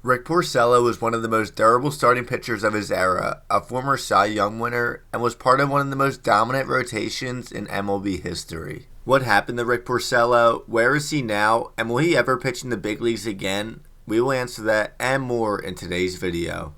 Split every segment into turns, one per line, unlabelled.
Rick Porcello was one of the most durable starting pitchers of his era, a former Cy Young winner, and was part of one of the most dominant rotations in MLB history. What happened to Rick Porcello? Where is he now? And will he ever pitch in the big leagues again? We will answer that and more in today's video.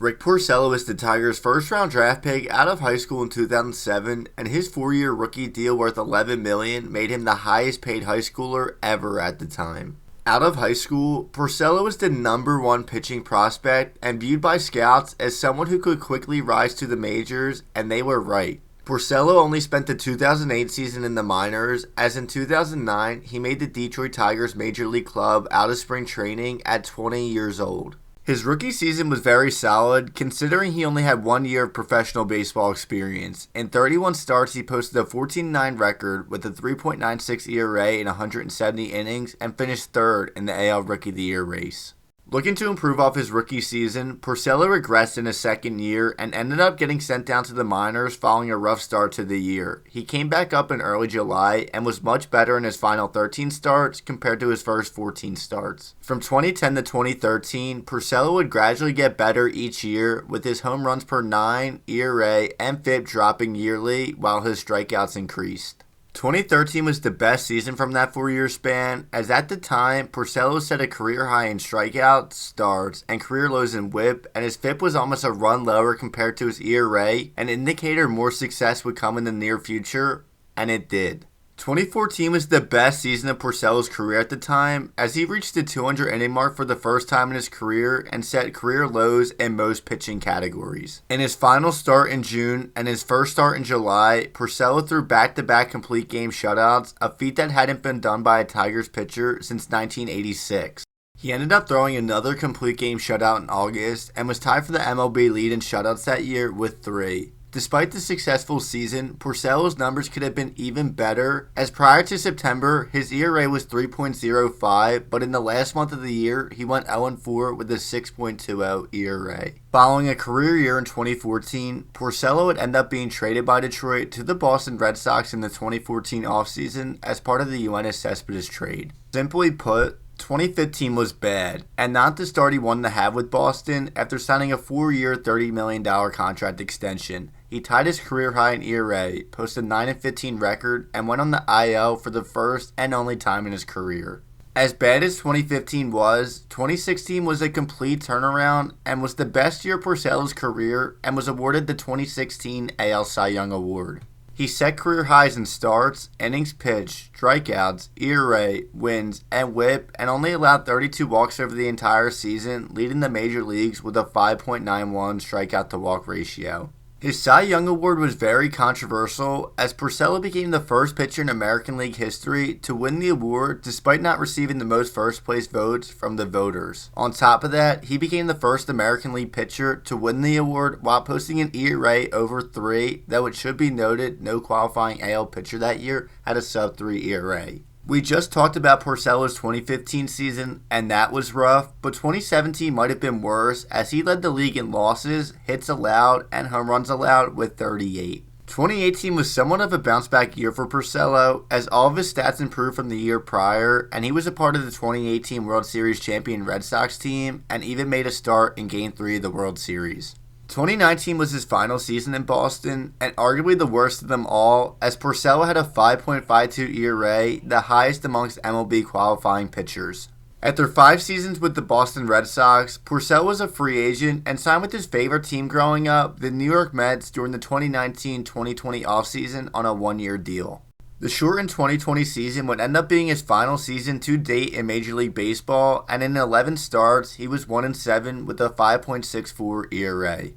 Rick Porcello is the Tigers' first-round draft pick out of high school in 2007, and his four-year rookie deal worth $11 million made him the highest-paid high schooler ever at the time. Out of high school, Porcello was the number one pitching prospect and viewed by scouts as someone who could quickly rise to the majors, and they were right. Porcello only spent the 2008 season in the minors, as in 2009 he made the Detroit Tigers major league club out of spring training at 20 years old. His rookie season was very solid, considering he only had 1 year of professional baseball experience. In 31 starts, he posted a 14-9 record with a 3.96 ERA in 170 innings and finished third in the AL Rookie of the Year race. Looking to improve off his rookie season, Porcello regressed in his second year and ended up getting sent down to the minors following a rough start to the year. He came back up in early July and was much better in his final 13 starts compared to his first 14 starts. From 2010 to 2013, Porcello would gradually get better each year, with his home runs per 9, ERA, and FIP dropping yearly while his strikeouts increased. 2013 was the best season from that 4-year span, as at the time, Porcello set a career high in strikeouts, starts, and career lows in WHIP, and his FIP was almost a run lower compared to his ERA, an indicator more success would come in the near future, and it did. 2014 was the best season of Porcello's career at the time, as he reached the 200 inning mark for the first time in his career and set career lows in most pitching categories. In his final start in June and his first start in July, Porcello threw back-to-back complete game shutouts, a feat that hadn't been done by a Tigers pitcher since 1986. He ended up throwing another complete game shutout in August and was tied for the MLB lead in shutouts that year with 3. Despite the successful season, Porcello's numbers could have been even better, as prior to September, his ERA was 3.05, but in the last month of the year, he went 0-4 with a 6.20 ERA. Following a career year in 2014, Porcello would end up being traded by Detroit to the Boston Red Sox in the 2014 offseason as part of the Yoenis Cespedes trade. Simply put, 2015 was bad, and not the start he wanted to have with Boston after signing a 4-year, $30 million contract extension. He tied his career high in ERA, posted a 9-15 record, and went on the IL for the first and only time in his career. As bad as 2015 was, 2016 was a complete turnaround and was the best year of Porcello's career and was awarded the 2016 AL Cy Young Award. He set career highs in starts, innings pitched, strikeouts, ERA, wins, and WHIP, and only allowed 32 walks over the entire season, leading the major leagues with a 5.91 strikeout-to-walk ratio. His Cy Young Award was very controversial, as Porcello became the first pitcher in American League history to win the award despite not receiving the most first-place votes from the voters. On top of that, he became the first American League pitcher to win the award while posting an ERA over 3, though it should be noted no qualifying AL pitcher that year had a sub-3 ERA. We just talked about Porcello's 2015 season, and that was rough, but 2017 might have been worse, as he led the league in losses, hits allowed, and home runs allowed with 38. 2018 was somewhat of a bounce-back year for Porcello, as all of his stats improved from the year prior, and he was a part of the 2018 World Series champion Red Sox team, and even made a start in Game 3 of the World Series. 2019 was his final season in Boston, and arguably the worst of them all, as Porcello had a 5.52 ERA, the highest amongst MLB qualifying pitchers. After 5 seasons with the Boston Red Sox, Porcello was a free agent and signed with his favorite team growing up, the New York Mets, during the 2019-2020 offseason on a 1-year deal. The shortened 2020 season would end up being his final season to date in Major League Baseball, and in 11 starts, he was 1-7 with a 5.64 ERA.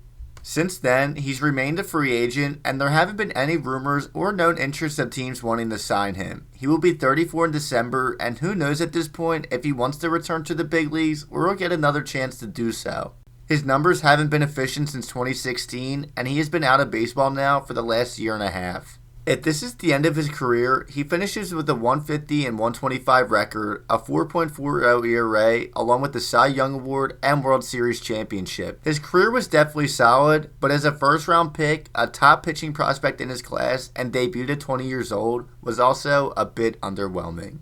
Since then, he's remained a free agent, and there haven't been any rumors or known interest of teams wanting to sign him. He will be 34 in December, and who knows at this point if he wants to return to the big leagues or will get another chance to do so. His numbers haven't been efficient since 2016, and he has been out of baseball now for the last year and a half. If this is the end of his career, he finishes with a 150 and 125 record, a 4.40 ERA, along with the Cy Young Award and World Series championship. His career was definitely solid, but as a first-round pick, a top pitching prospect in his class, and debuted at 20 years old, was also a bit underwhelming.